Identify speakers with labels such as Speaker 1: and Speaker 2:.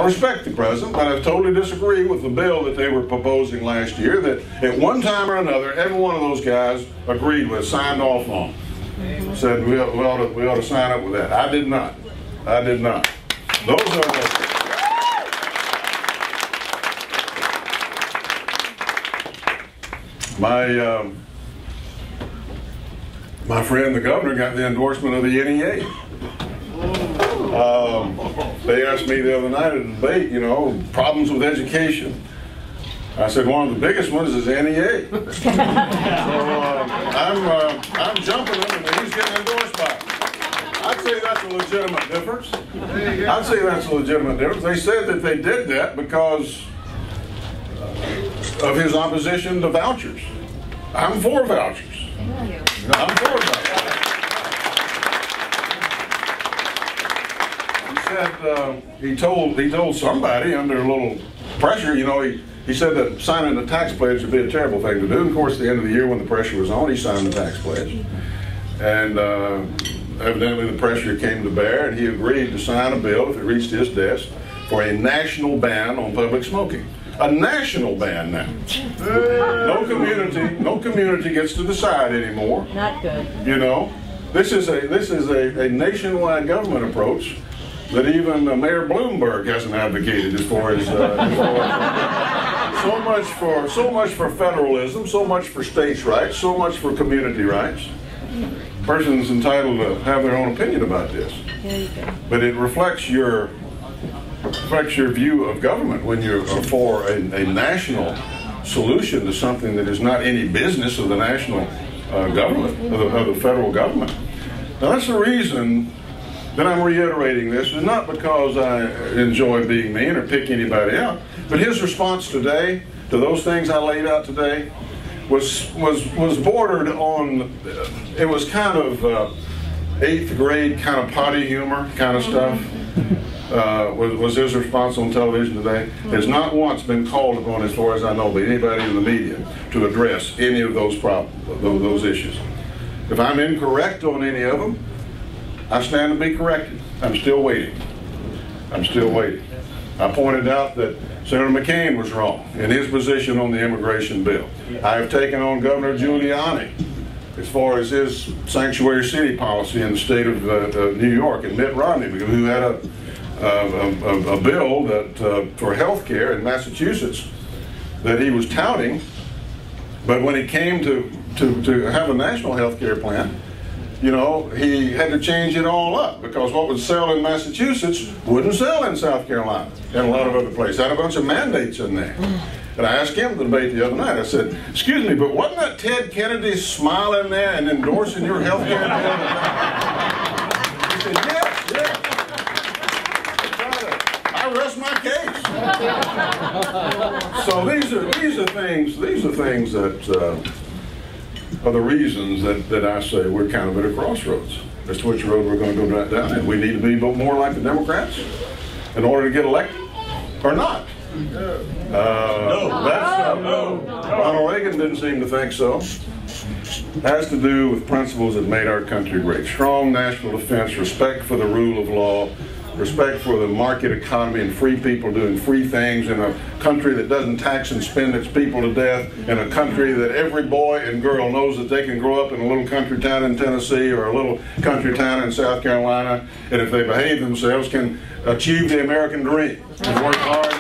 Speaker 1: respect the president, but I totally disagree with the bill that they were proposing last year that at one time or another, every one of those guys agreed with, signed off on. Said we ought to sign up with that. I did not. I did not. Those are the... My friend, the governor, got the endorsement of the NEA. They asked me the other night at a debate, you know, problems with education. I said one of the biggest ones is NEA. So I'm jumping him, and he's getting endorsed by it. I'd say that's a legitimate difference. I'd say that's a legitimate difference. They said that they did that because of his opposition to vouchers. I'm for vouchers. I'm for vouchers. He told somebody under a little pressure, you know, he said that signing the tax pledge would be a terrible thing to do. And of course, at the end of the year when the pressure was on, he signed the tax pledge. And evidently the pressure came to bear, and he agreed to sign a bill, if it reached his desk, for a national ban on public smoking. A national ban now. No community gets to decide anymore. Not good. You know, this is a nationwide government approach that even Mayor Bloomberg hasn't advocated as far as so much for federalism, so much for states' rights, so much for community rights. A person's entitled to have their own opinion about this, but it reflects your view of government when you're for a national solution to something that is not any business of the national government, of the federal government. Now that's the reason that I'm reiterating this, is not because I enjoy being mean or pick anybody out, but his response today to those things I laid out today was bordered on, it was kind of 8th grade kind of potty humor kind of stuff. Was his response on television today. Has not once been called upon, as far as I know, by anybody in the media to address any of those problems, those issues. If I'm incorrect on any of them, I stand to be corrected. I'm still waiting. I'm still waiting. I pointed out that Senator McCain was wrong in his position on the immigration bill. I have taken on Governor Giuliani as far as his sanctuary city policy in the state of New York and Mitt Romney, who had a bill that for health care in Massachusetts that he was touting, but when it came to have a national health care plan, you know, he had to change it all up because what would sell in Massachusetts wouldn't sell in South Carolina and a lot of other places. Had a bunch of mandates in there. And I asked him at the debate the other night, I said, excuse me, but wasn't that Ted Kennedy smiling there and endorsing your health care bill? He said, yes. I rest my case. So these are things that are the reasons that I say we're kind of at a crossroads as to which road we're going to go down. And we need to be more like the Democrats in order to get elected, or not. No. Ronald Reagan didn't seem to think so. It has to do with principles that made our country great. Strong national defense, respect for the rule of law, respect for the market economy and free people doing free things in a country that doesn't tax and spend its people to death, in a country that every boy and girl knows that they can grow up in a little country town in Tennessee or a little country town in South Carolina, and if they behave themselves can achieve the American dream and work hard.